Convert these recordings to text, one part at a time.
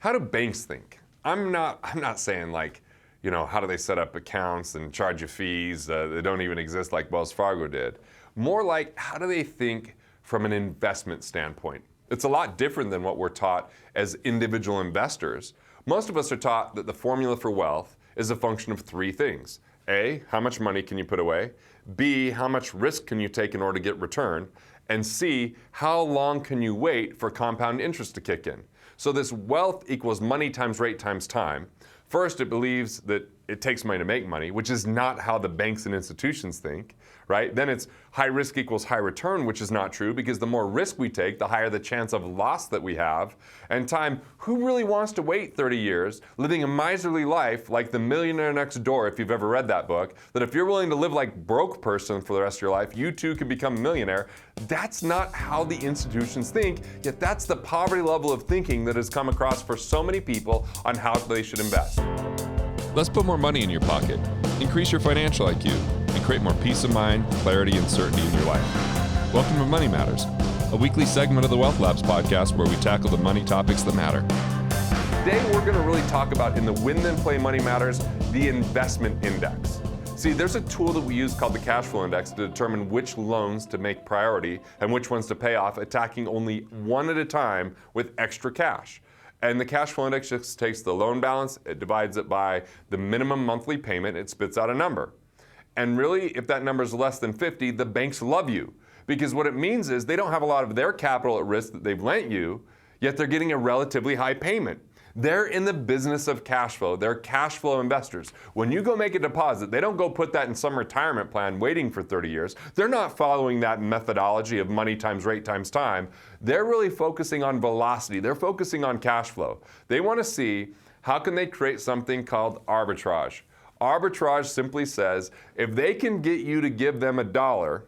How do banks think? I'm not saying like, how do they set up accounts and charge you fees that don't even exist like Wells Fargo did? More like, how do they think from an investment standpoint? It's a lot different than what we're taught as individual investors. Most of us are taught that the formula for wealth is a function of three things. A, how much money can you put away? B, how much risk can you take in order to get return? And C, how long can you wait for compound interest to kick in? So this wealth equals money times rate times time. First, it believes that it takes money to make money, which is not how the banks and institutions think, right? Then it's high risk equals high return, which is not true because the more risk we take, the higher the chance of loss that we have. And time, who really wants to wait 30 years living a miserly life like The Millionaire Next Door, if you've ever read that book, that if you're willing to live like broke person for the rest of your life, you too can become a millionaire. That's not how the institutions think, yet that's the poverty level of thinking that has come across for so many people on how they should invest. Let's put more money in your pocket, increase your financial IQ, and create more peace of mind, clarity, and certainty in your life. Welcome to Money Matters, a weekly segment of the Wealth Labs podcast where we tackle the money topics that matter. Today we're going to really talk about, in the Win Then Play Money Matters, the investment index. See, there's a tool that we use called the cash flow index to determine which loans to make priority and which ones to pay off, attacking only one at a time with extra cash. And the cash flow index just takes the loan balance, it divides it by the minimum monthly payment, it spits out a number. And really, if that number is less than 50, the banks love you. Because what it means is they don't have a lot of their capital at risk that they've lent you, yet they're getting a relatively high payment. They're in the business of cash flow. They're cash flow investors. When you go make a deposit, they don't go put that in some retirement plan waiting for 30 years. They're not following that methodology of money times rate times time. They're really focusing on velocity. They're focusing on cash flow. They want to see how can they create something called arbitrage. Arbitrage simply says if they can get you to give them $1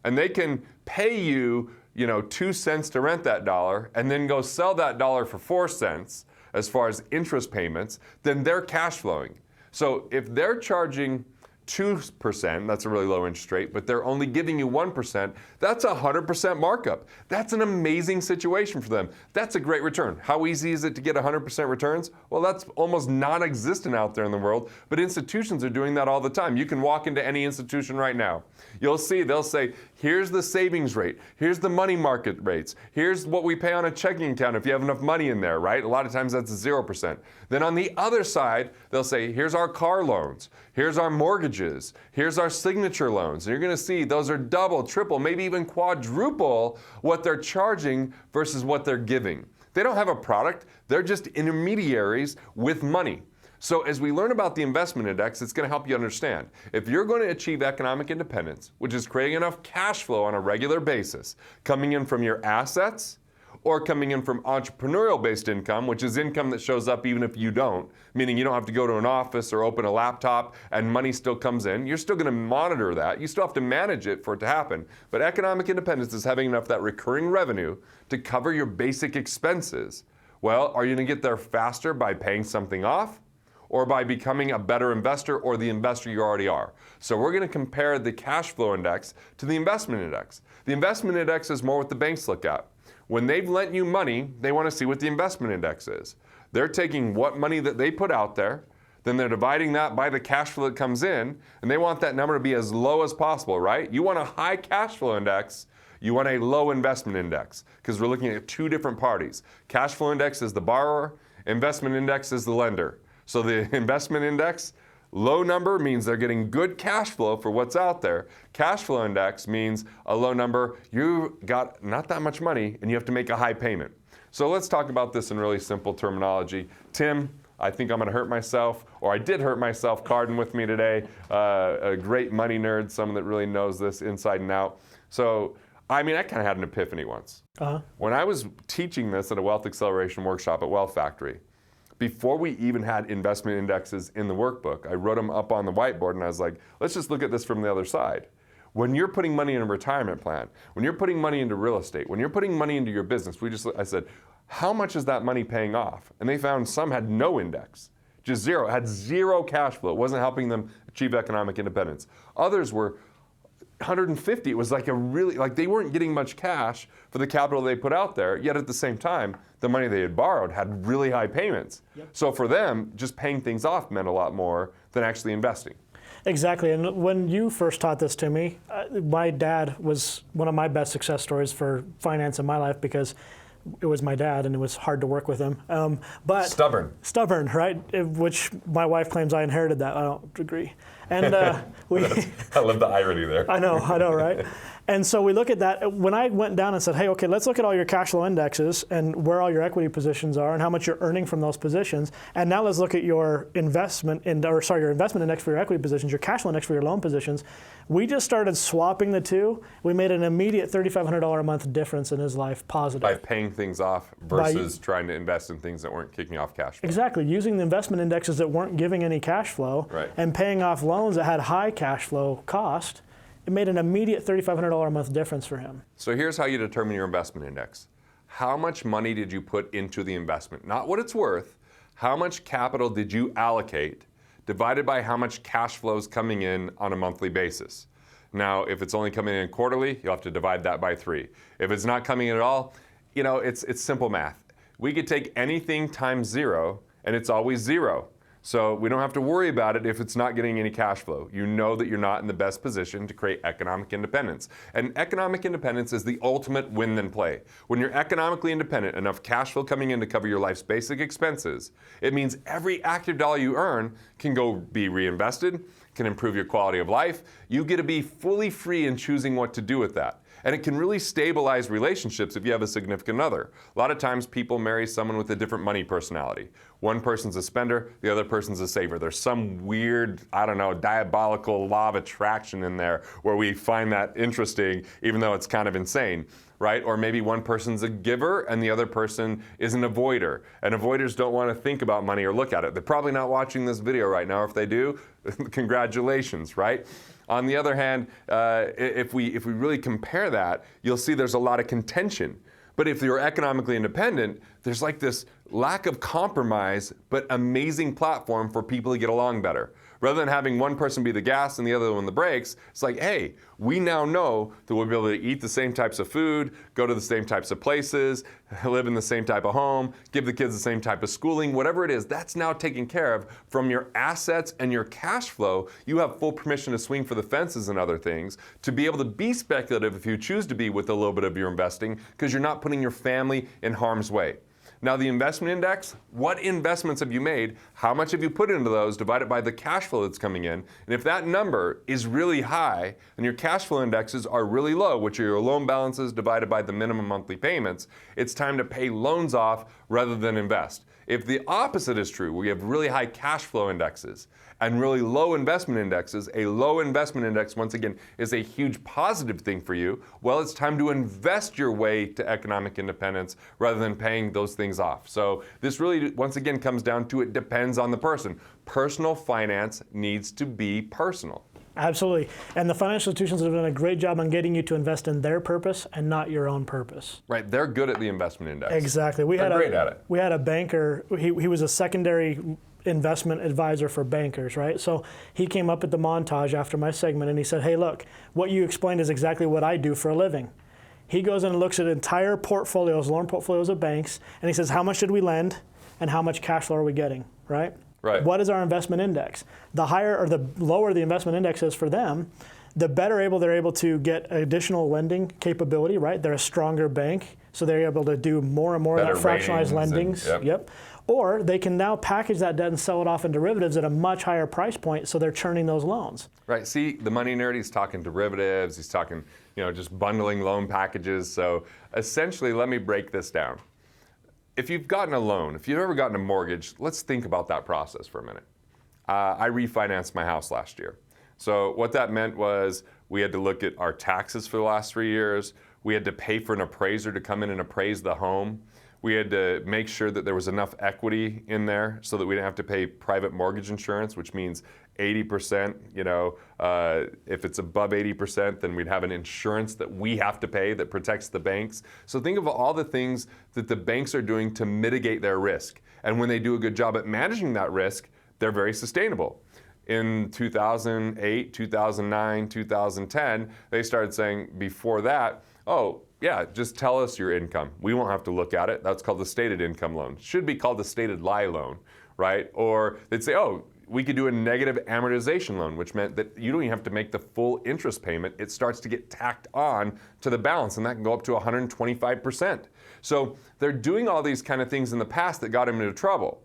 and they can pay you, 2 cents to rent that dollar and then go sell that dollar for 4 cents, as far as interest payments, then they're cash flowing. So if they're charging 2%, that's a really low interest rate, but they're only giving you 1%, that's 100% markup. That's an amazing situation for them. That's a great return. How easy is it to get 100% returns? Well, that's almost non-existent out there in the world, but institutions are doing that all the time. You can walk into any institution right now. You'll see, they'll say, here's the savings rate, here's the money market rates, here's what we pay on a checking account if you have enough money in there, right? A lot of times that's 0%. Then on the other side, they'll say, here's our car loans, here's our mortgages, here's our signature loans. And you're gonna see those are double, triple, maybe even quadruple what they're charging versus what they're giving. They don't have a product, they're just intermediaries with money. So as we learn about the investment index, it's going to help you understand. If you're going to achieve economic independence, which is creating enough cash flow on a regular basis, coming in from your assets or coming in from entrepreneurial-based income, which is income that shows up even if you don't, meaning you don't have to go to an office or open a laptop and money still comes in. You're still going to monitor that. You still have to manage it for it to happen. But economic independence is having enough that recurring revenue to cover your basic expenses. Well, are you going to get there faster by paying something off, or by becoming a better investor or the investor you already are? So we're going to compare the cash flow index to the investment index. The investment index is more what the banks look at. When they've lent you money, they want to see what the investment index is. They're taking what money that they put out there, then they're dividing that by the cash flow that comes in, and they want that number to be as low as possible, right? You want a high cash flow index, you want a low investment index, because we're looking at two different parties. Cash flow index is the borrower, investment index is the lender. So the investment index, low number means they're getting good cash flow for what's out there. Cash flow index means a low number, you got not that much money and you have to make a high payment. So let's talk about this in really simple terminology. Tim, I think I'm going to hurt myself, or I did hurt myself. Carden with me today, a great money nerd, someone that really knows this inside and out. So, I kind of had an epiphany once. When I was teaching this at a wealth acceleration workshop at Wealth Factory, before we even had investment indexes in the workbook, I wrote them up on the whiteboard and I was like, let's just look at this from the other side. When you're putting money in a retirement plan, when you're putting money into real estate, when you're putting money into your business, I said, how much is that money paying off? And they found some had no index, just zero, had zero cash flow. It wasn't helping them achieve economic independence. Others were 150. It was like they weren't getting much cash for the capital they put out there, yet at the same time, the money they had borrowed had really high payments. Yep. So for them, just paying things off meant a lot more than actually investing. Exactly, and when you first taught this to me, my dad was one of my best success stories for finance in my life because it was my dad and it was hard to work with him. But Stubborn, right? Which my wife claims I inherited that. I don't agree. And I love the irony there. I know, right? And so we look at that. When I went down and said, hey, okay, let's look at all your cash flow indexes and where all your equity positions are and how much you're earning from those positions. And now let's look at your investment index for your equity positions, your cash flow index for your loan positions. We just started swapping the two. We made an immediate $3,500 a month difference in his life positive. By paying things off versus trying to invest in things that weren't kicking off cash flow. Exactly, using the investment indexes that weren't giving any cash flow and paying off loans that had high cash flow cost. It made an immediate $3,500 a month difference for him. So here's how you determine your investment index. How much money did you put into the investment? Not what it's worth. How much capital did you allocate divided by how much cash flow is coming in on a monthly basis. Now, if it's only coming in quarterly, you'll have to divide that by 3. If it's not coming in at all, it's simple math. We could take anything times 0, and it's always 0. So we don't have to worry about it if it's not getting any cash flow. You know that you're not in the best position to create economic independence. And economic independence is the ultimate win then play. When you're economically independent, enough cash flow coming in to cover your life's basic expenses, it means every active dollar you earn can go be reinvested, can improve your quality of life. You get to be fully free in choosing what to do with that. And it can really stabilize relationships if you have a significant other. A lot of times people marry someone with a different money personality. One person's a spender, the other person's a saver. There's some weird, diabolical law of attraction in there where we find that interesting, even though it's kind of insane, right? Or maybe one person's a giver and the other person is an avoider. And avoiders don't want to think about money or look at it. They're probably not watching this video right now. If they do, congratulations, right? On the other hand, if we really compare that, you'll see there's a lot of contention. But if you're economically independent, there's like this lack of compromise, but amazing platform for people to get along better. Rather than having one person be the gas and the other one the brakes, it's like, hey, we now know that we'll be able to eat the same types of food, go to the same types of places, live in the same type of home, give the kids the same type of schooling, whatever it is, that's now taken care of from your assets and your cash flow. You have full permission to swing for the fences and other things, to be able to be speculative if you choose to be with a little bit of your investing, because you're not putting your family in harm's way. Now the investment index, what investments have you made? How much have you put into those divided by the cash flow that's coming in? And if that number is really high and your cash flow indexes are really low, which are your loan balances divided by the minimum monthly payments, it's time to pay loans off rather than invest. If the opposite is true, we have really high cash flow indexes and really low investment indexes, a low investment index, once again, is a huge positive thing for you. Well, it's time to invest your way to economic independence rather than paying those things off. So this really, once again, comes down to it depends on the person. Personal finance needs to be personal. Absolutely. And the financial institutions have done a great job on getting you to invest in their purpose and not your own purpose. Right. They're good at the investment index. Exactly. They're great at it. We had a banker, he was a secondary investment advisor for bankers, right? So he came up at the montage after my segment and he said, hey, look, what you explained is exactly what I do for a living. He goes in and looks at entire portfolios, loan portfolios of banks, and he says, how much did we lend and how much cash flow are we getting, right? Right. What is our investment index? The higher or the lower the investment index is for them, the better they're able to get additional lending capability, right? They're a stronger bank, so they're able to do more and more of that fractionalized lendings. Yep. Or they can now package that debt and sell it off in derivatives at a much higher price point, so they're churning those loans. Right. See, the money nerd, he's talking derivatives, he's talking, just bundling loan packages. So essentially, let me break this down. If you've gotten a loan, if you've ever gotten a mortgage, let's think about that process for a minute. I refinanced my house last year. So what that meant was we had to look at our taxes for the last 3 years. We had to pay for an appraiser to come in and appraise the home. We had to make sure that there was enough equity in there so that we didn't have to pay private mortgage insurance, which means 80%, if it's above 80%, then we'd have an insurance that we have to pay that protects the banks. So think of all the things that the banks are doing to mitigate their risk. And when they do a good job at managing that risk, they're very sustainable. In 2008, 2009, 2010, they started saying before that, oh, yeah, just tell us your income. We won't have to look at it. That's called the stated income loan. Should be called the stated lie loan, right? Or they'd say, oh, we could do a negative amortization loan, which meant that you don't even have to make the full interest payment. It starts to get tacked on to the balance, and that can go up to 125%. So they're doing all these kind of things in the past that got them into trouble.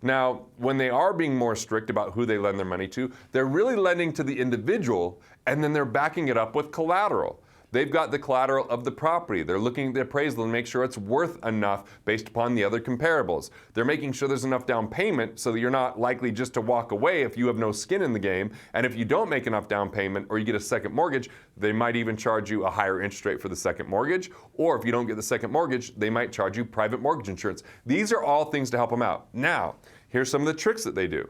Now, when they are being more strict about who they lend their money to, they're really lending to the individual, and then they're backing it up with collateral. They've got the collateral of the property. They're looking at the appraisal and make sure it's worth enough based upon the other comparables. They're making sure there's enough down payment so that you're not likely just to walk away if you have no skin in the game. And if you don't make enough down payment or you get a second mortgage, they might even charge you a higher interest rate for the second mortgage. Or if you don't get the second mortgage, they might charge you private mortgage insurance. These are all things to help them out. Now, here's some of the tricks that they do.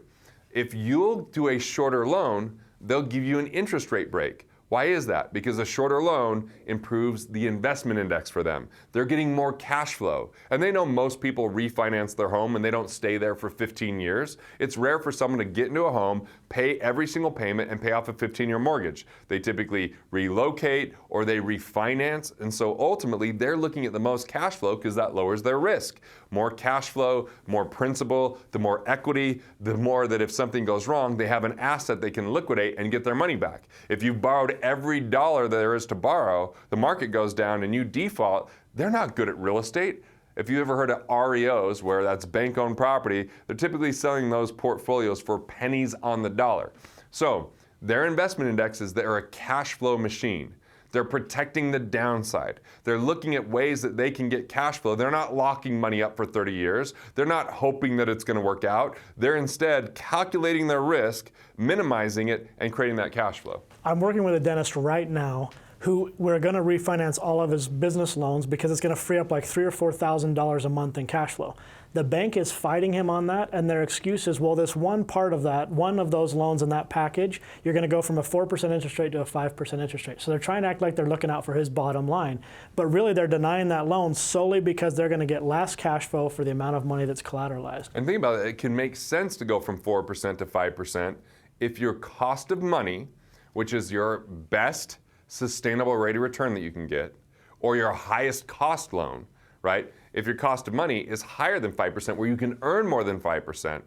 If you'll do a shorter loan, they'll give you an interest rate break. Why is that? Because a shorter loan improves the investment index for them. They're getting more cash flow. And they know most people refinance their home and they don't stay there for 15 years. It's rare for someone to get into a home, pay every single payment, and pay off a 15-year mortgage. They typically relocate or they refinance. And so ultimately, they're looking at the most cash flow because that lowers their risk. More cash flow, more principal, the more equity, the more that if something goes wrong, they have an asset they can liquidate and get their money back. If you've borrowed every dollar there is to borrow, the market goes down and you default, they're not good at real estate. If you ever heard of REOs, where that's bank-owned property, they're typically selling those portfolios for pennies on the dollar. So their investment indexes, they're a cash flow machine. They're protecting the downside. They're looking at ways that they can get cash flow. They're not locking money up for 30 years. They're not hoping that it's going to work out. They're instead calculating their risk, minimizing it, and creating that cash flow. I'm working with a dentist right now who we're going to refinance all of his business loans because it's going to free up like $3,000 or $4,000 a month in cash flow. The bank is fighting him on that, and their excuse is, well, this one part of that, one of those loans in that package, you're going to go from a 4% interest rate to a 5% interest rate. So they're trying to act like they're looking out for his bottom line. But really, they're denying that loan solely because they're going to get less cash flow for the amount of money that's collateralized. And think about it, it can make sense to go from 4% to 5% if your cost of money, which is your best sustainable rate of return that you can get, or your highest cost loan, right? If your cost of money is higher than 5%, where you can earn more than 5%,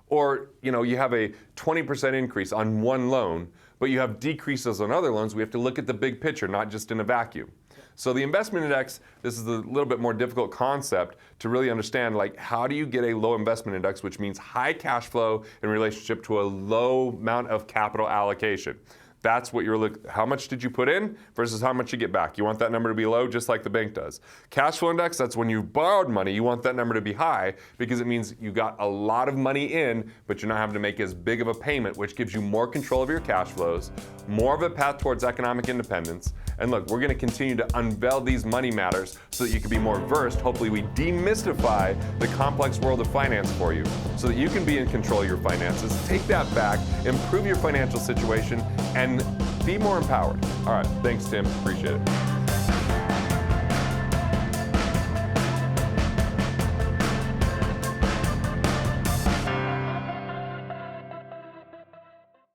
or you have a 20% increase on one loan, but you have decreases on other loans, we have to look at the big picture, not just in a vacuum. So the investment index, this is a little bit more difficult concept to really understand, like how do you get a low investment index, which means high cash flow in relationship to a low amount of capital allocation. That's what you're looking, how much did you put in versus how much you get back. You want that number to be low, just like the bank does. Cash flow index, that's when you borrowed money, you want that number to be high because it means you got a lot of money in, but you're not having to make as big of a payment, which gives you more control of your cash flows, more of a path towards economic independence. And look, we're gonna continue to unveil these money matters so that you can be more versed. Hopefully we demystify the complex world of finance for you so that you can be in control of your finances, take that back, improve your financial situation, and be more empowered. All right, thanks, Tim. Appreciate it.